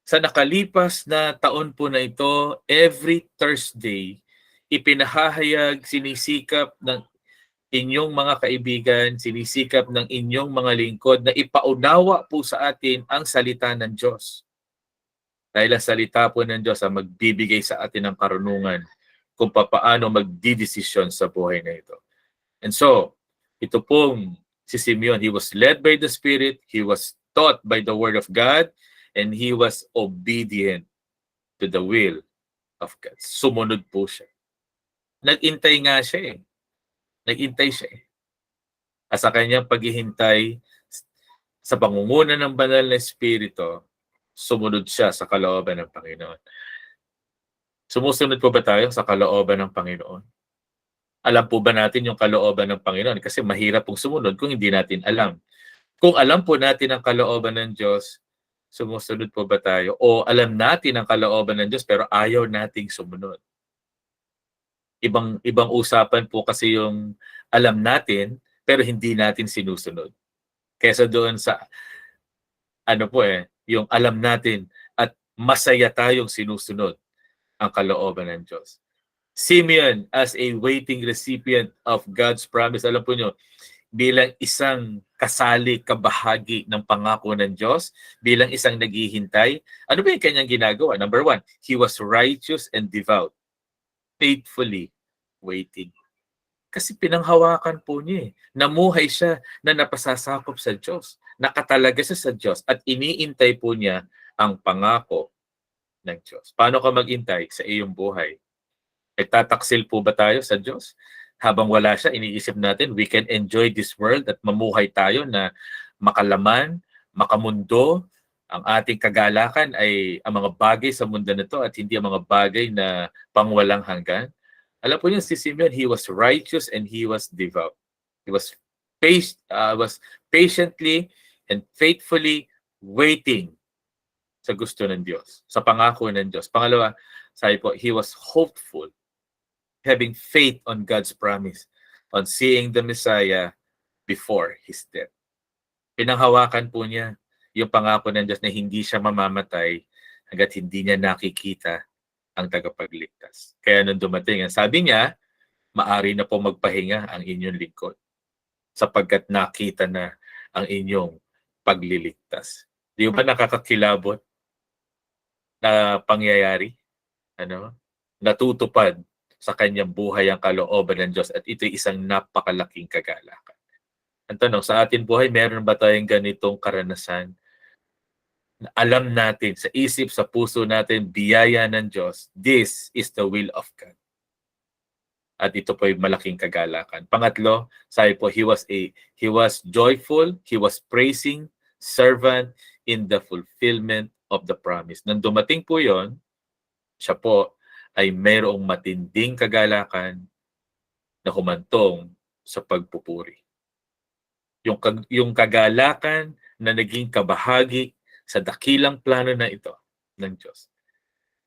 sa nakalipas na taon po na ito, every Thursday, ipinahahayag, sinisikap ng inyong mga kaibigan, sinisikap ng inyong mga lingkod na ipaunawa po sa atin ang salita ng Diyos. Dahil ang salita po ng Diyos ang magbibigay sa atin ng karunungan kung paano magdidesisyon sa buhay na ito. And so, ito pong si Simeon, he was led by the Spirit, he was taught by the Word of God, and he was obedient to the will of God. Sumunod po siya. Nag-intay nga siya eh. Nag-intay siya eh. At sa kanyang paghihintay sa pangunguna ng banal na Espiritu, sumunod siya sa kalooban ng Panginoon. Sumusunod po ba tayo sa kalooban ng Panginoon? Alam po ba natin yung kalooban ng Panginoon? Kasi mahirap pong sumunod kung hindi natin alam. Kung alam po natin ang kalooban ng Diyos, sumusunod po ba tayo? O alam natin ang kalooban ng Diyos pero ayaw nating sumunod? Ibang usapan po kasi yung alam natin pero hindi natin sinusunod. Kesa doon sa yung alam natin at masaya tayong sinusunod ang kalooban ng Diyos. Simeon, as a waiting recipient of God's promise, alam po nyo, bilang isang kasali, kabahagi ng pangako ng Diyos, bilang isang naghihintay, ano ba yung kanyang ginagawa? Number 1, he was righteous and devout, faithfully waiting. Kasi pinanghawakan po niya eh. Namuhay siya na napasasakop sa Diyos. Nakatalaga siya sa Diyos at iniintay po niya ang pangako ng Diyos. Paano ka maghintay sa iyong buhay? Tataksil po ba tayo sa Diyos? Habang wala siya, iniisip natin, we can enjoy this world at mamuhay tayo na makalaman, makamundo. Ang ating kagalakan ay ang mga bagay sa mundo na ito at hindi ang mga bagay na pangwalang hanggan. Alam po niyo, si Simeon, he was righteous and he was devout. He was patiently and faithfully waiting sa gusto ng Diyos, sa pangako ng Diyos. Pangalawa, sabi po, he was hopeful, having faith on God's promise, on seeing the Messiah before his death. Pinanghawakan po niya yung pangako ng Diyos na hindi siya mamamatay hanggat hindi niya nakikita ang tagapagligtas. Kaya nung dumating, sabi niya, maari na po magpahinga ang inyong lingkod sapagkat nakita na ang inyong pagliligtas. Di ba nakakakilabot na pangyayari? Natutupad sa kanyang buhay ang kalooban ng Diyos at ito'y isang napakalaking kagalakan. Ang tanong, sa ating buhay, meron ba tayong ganitong karanasan? Alam natin, sa isip, sa puso natin, biyaya ng Diyos, this is the will of God. At ito po ay malaking kagalakan. Pangatlo, sabi po, he was joyful, he was praising, servant in the fulfillment of the promise. Nang dumating po yon, siya po ay mayroong matinding kagalakan na humantong sa pagpupuri. Yung kagalakan na naging kabahagi sa dakilang plano na ito ng Diyos,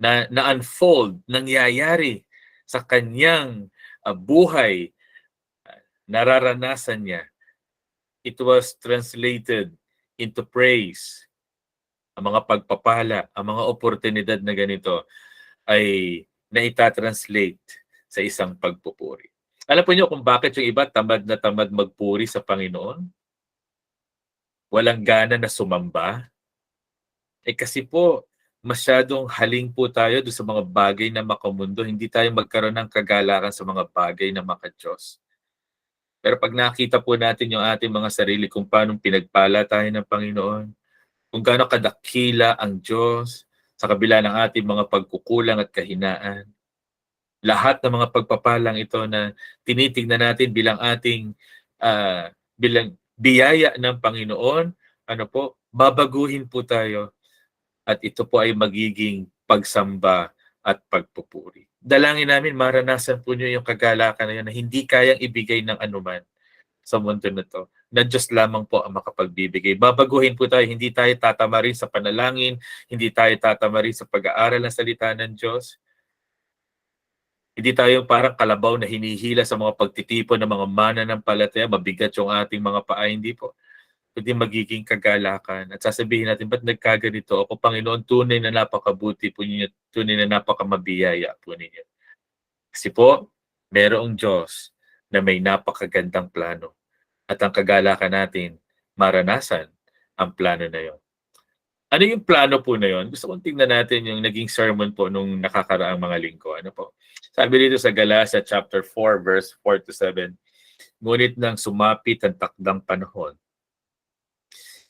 na unfold, nangyayari sa kanyang buhay, nararanasan niya. It was translated into praise. Ang mga pagpapala, ang mga oportunidad na ganito ay naita-translate sa isang pagpupuri. Alam po niyo kung bakit yung iba tamad na tamad magpuri sa Panginoon? Walang gana na sumamba? Kasi po, masyadong haling po tayo doon sa mga bagay na makamundo. Hindi tayo magkaroon ng kagalakan sa mga bagay na makadiyos. Pero pag nakita po natin yung ating mga sarili kung paano pinagpala tayo ng Panginoon, kung gaano kadakila ang Diyos sa kabila ng ating mga pagkukulang at kahinaan, lahat ng mga pagpapalang ito na tinitingnan natin bilang ating bilang biyaya ng Panginoon, babaguhin po tayo. At ito po ay magiging pagsamba at pagpupuri. Dalangin namin maranasan po niyo yung kagalakan na yun na hindi kayang ibigay ng anuman sa mundo na to. Na Diyos lamang po ang makapagbibigay. Babaguhin po tayo, hindi tayo tatama rin sa panalangin, hindi tayo tatama rin sa pag-aaral ng salita ng Diyos. Hindi tayo parang kalabaw na hinihila sa mga pagtitipon ng mga mananampalataya, mabigat yung ating mga paa, hindi po. Kundi magiging kagalakan. At sasabihin natin, ba't nagkaganito ako? Panginoon, tunay na napakabuti po ninyo, tunay na napakamabiyaya po ninyo. Kasi po, merong Diyos na may napakagandang plano. At ang kagalakan natin, maranasan ang plano na yon. Ano yung plano po na yon? Gusto kong tingnan natin yung naging sermon po nung nakakaraang mga linggo. Ano po? Sabi dito sa Galatia chapter 4, verse 4-7, ngunit nang sumapit ang takdang panahon,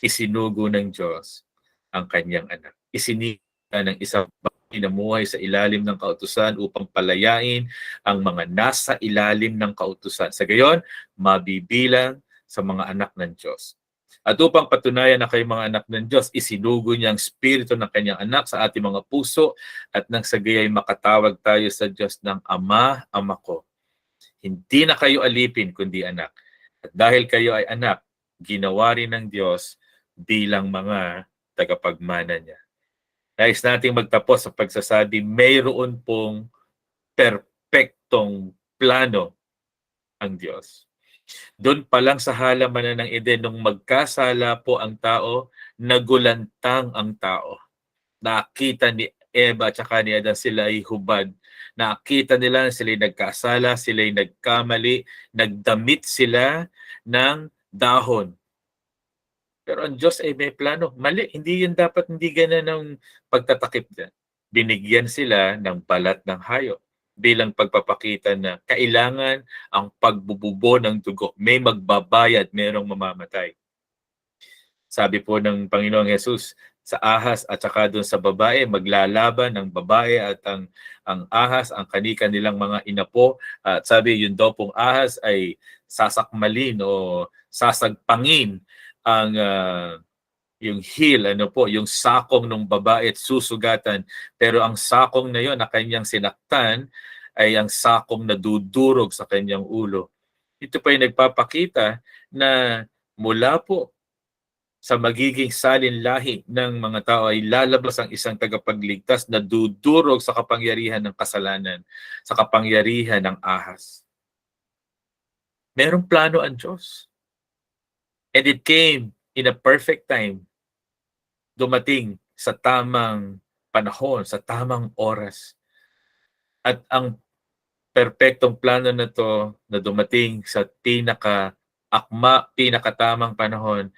isinugo ng Diyos ang kanyang anak. Isiniga ng isang babae na muhay sa ilalim ng kautusan upang palayain ang mga nasa ilalim ng kautusan. Sa gayon, mabibilang sa mga anak ng Diyos. At upang patunayan na kayo mga anak ng Diyos, isinugo niya ang spirito ng kanyang anak sa ating mga puso at nang sa gaya'y makatawag tayo sa Diyos ng Ama, Ama ko. Hindi na kayo alipin kundi anak. At dahil kayo ay anak, ginawa rin ng Diyos bilang mga tagapagmana niya. Nais nating magtapos sa pagsasabi, mayroon pong perpektong plano ang Diyos. Doon pa lang sa halamanan ng Eden, nung magkasala po ang tao, nagulantang ang tao. Nakita ni Eva at saka ni Adan sila ay hubad. Nakita nila na sila ay nagkasala, sila ay nagkamali, nagdamit sila ng dahon. Pero ang Diyos ay may plano. Mali, hindi ganun ang pagtatakip dyan. Binigyan sila ng balat ng hayop. bilang pagpapakita na kailangan ang pagbububo ng dugo. May magbabayad, merong mamamatay. Sabi po ng Panginoong Hesus, sa ahas at saka doon sa babae, maglalaban ng babae at ang ahas, ang kani-kanilang mga inapo. At sabi, yun daw pong ahas ay sasakmalin o sasagpangin ang yung heel, yung sakong ng babae at susugatan. Pero ang sakong na yon na kanyang sinaktan ay ang sakong nadudurog sa kanyang ulo. Ito pa yung nagpapakita na mula po sa magiging salinlahi ng mga tao ay lalabas ang isang tagapagligtas na dudurog sa kapangyarihan ng kasalanan, sa kapangyarihan ng ahas. Merong plano ang Diyos. And it came in a perfect time. Dumating sa tamang panahon, sa tamang oras. At ang perpektong plano na to na dumating sa pinakatamang panahon,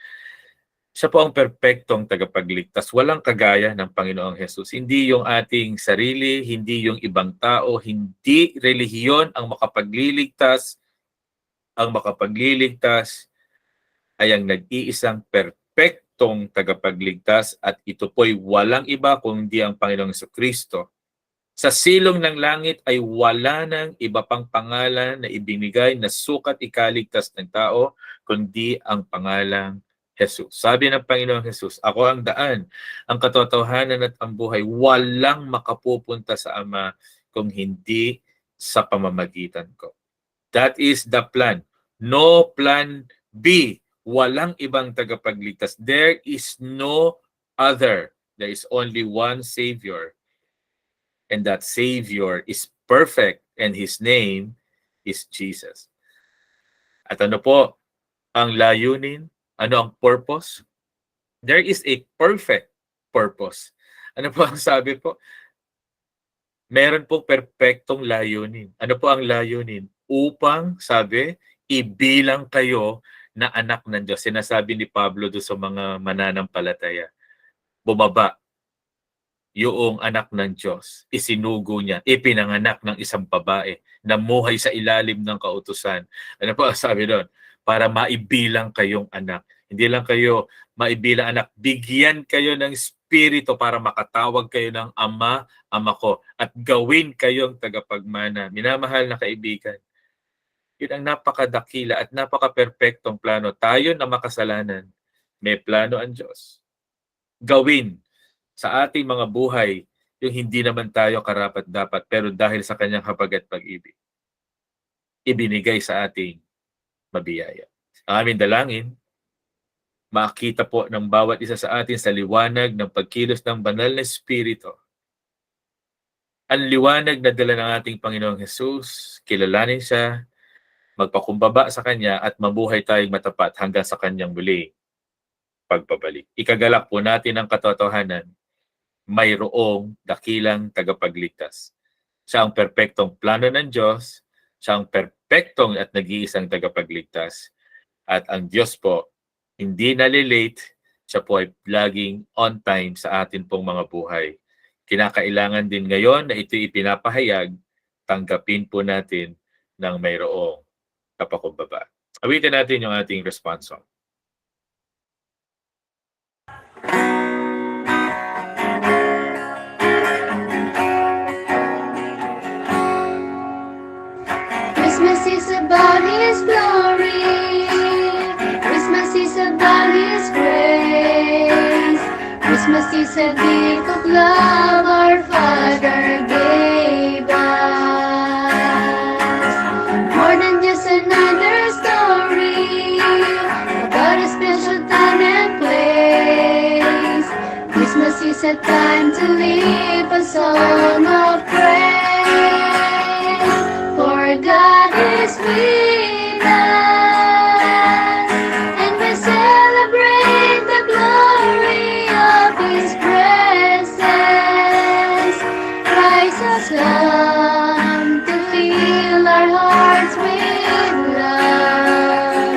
siya po ang perpektong tagapagligtas. Walang kagaya ng Panginoong Hesus. Hindi yung ating sarili, hindi yung ibang tao, hindi relihiyon ang makapagliligtas. Ang makapagliligtas ay ang nag-iisang perpektong tagapagligtas at ito po'y walang iba kundi ang Panginoong Jesucristo. Sa silong ng langit ay wala nang iba pang pangalan na ibinigay na sukat ikaligtas ng tao kundi ang pangalang Jesus. Sabi ng Panginoong Jesus, ako ang daan, ang katotohanan at ang buhay. Walang makapupunta sa Ama kung hindi sa pamamagitan ko. That is the plan. No plan B. Walang ibang tagapagligtas. There is no other. There is only one Savior. And that Savior is perfect and His name is Jesus. At ano po ang layunin? Ano ang purpose? There is a perfect purpose. Ano po ang sabi po? Meron pong perpektong layunin. Ano po ang layunin? Upang, sabi, ibilang kayo na anak ng Diyos. Sinasabi ni Pablo doon sa mga mananampalataya. Bumaba yung anak ng Diyos. Isinugo niya. Ipinanganak ng isang babae. Namuhay sa ilalim ng kautusan. Ano po ang sabi doon? Para maibilang kayong anak. Hindi lang kayo maibilang anak, bigyan kayo ng Espiritu para makatawag kayo ng Ama, Ama ko, at gawin kayong tagapagmana. Minamahal na kaibigan, yun ang napakadakila at napaka-perpektong plano. Tayo na makasalanan, may plano ang Diyos. Gawin sa ating mga buhay yung hindi naman tayo karapat-dapat, pero dahil sa kanyang habag at pag-ibig, ibinigay sa ating mabiyaya. Ang aming dalangin, makita po ng bawat isa sa atin sa liwanag ng pagkilos ng banal na Espiritu. Ang liwanag na dala ng ating Panginoong Hesus, kilalanin siya, magpakumbaba sa Kanya at mabuhay tayong matapat hanggang sa Kanyang muli pagbabalik. Ikagalak po natin ang katotohanan, mayroong dakilang tagapagligtas. Siya ang perpektong plano ng Diyos, siya ang perpektong at nag-iisang tagapagligtas. At ang Diyos po, hindi nalilate, siya po ay laging on time sa atin pong mga buhay. Kinakailangan din ngayon na ito ipinapahayag, tanggapin po natin ng mayroong kapakumbaba. Awitin natin yung ating response song. Christmas is about His glory. Christmas is about His grace. Christmas is a gift of love our Father gave us. More than just another story about a special time and place. Christmas is a time to live a song of praise. For God is with us, and we celebrate the glory of His presence. Christ has come to fill our hearts with love.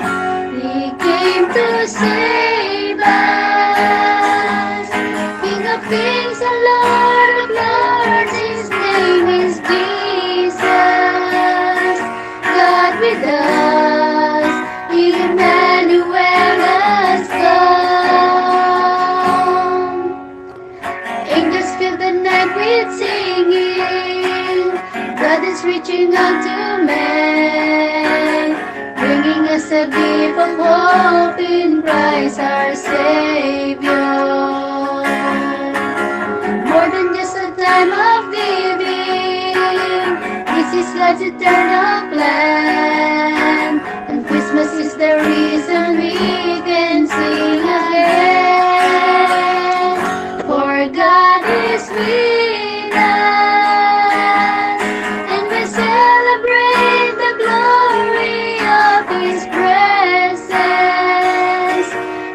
He came to save us. King of kings and Lord of lords, His name is Jesus. sweet singing. God is reaching out to man, bringing us a deep of hope in Christ our Savior. More than just a time of giving, this is God's eternal plan, and Christmas is the reason we can sing again. For God is with us, and we celebrate the glory of His presence.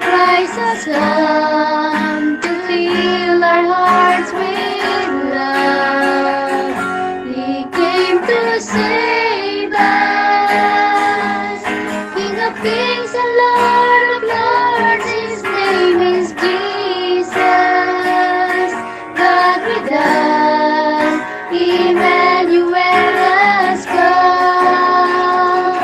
Christ has come to fill our hearts with love. He came to save us. King of kings and Lord of lords, His name is Jesus. God with us, Emmanuel has come.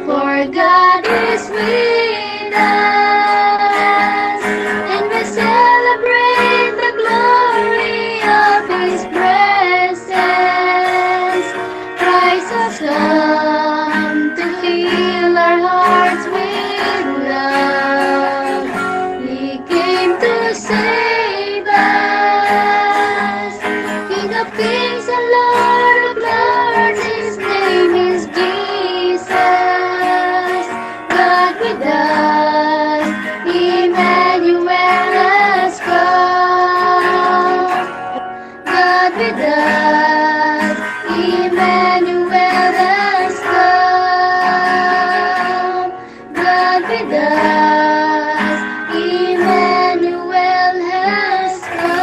For God is with us, and we celebrate the glory of His presence. Christ has come to fill our hearts with love. He came to save us. King of kings and Lord of lords, His name is Jesus. God with us, Emmanuel has come. God with us, Emmanuel has come. God with us, Emmanuel has come.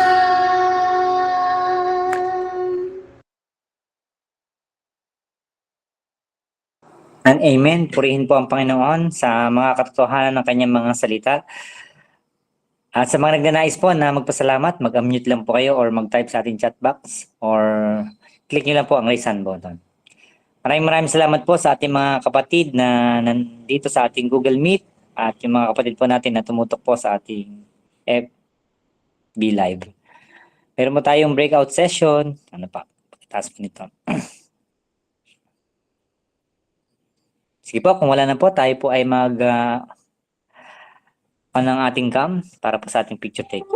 And amen. Purihin po ang Panginoon sa mga katotohanan ng kanyang mga salita. At sa mga nagnanais po na magpasalamat, mag-unmute lang po kayo or mag-type sa ating chat box or click nyo lang po ang raise hand button. Maraming salamat po sa ating mga kapatid na nandito sa ating Google Meet at yung mga kapatid po natin na tumutok po sa ating FB Live. Meron mo tayong breakout session. Ano pa? Taas po nito. Sige po, kung wala na po, tayo po ay on ang ating cam para po sa ating picture take.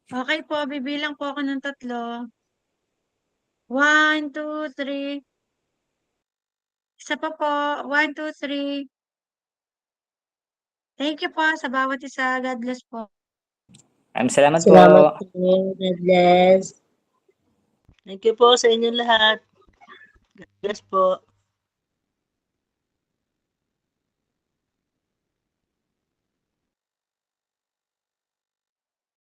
Okay po, bibilang po ako ng 3. 1, 2, 3. Isa pa po. 1, 2, 3. Thank you po sa bawat isa. God bless po. Salamat po. Salamat po. God bless. Thank you po sa inyong lahat. God bless po.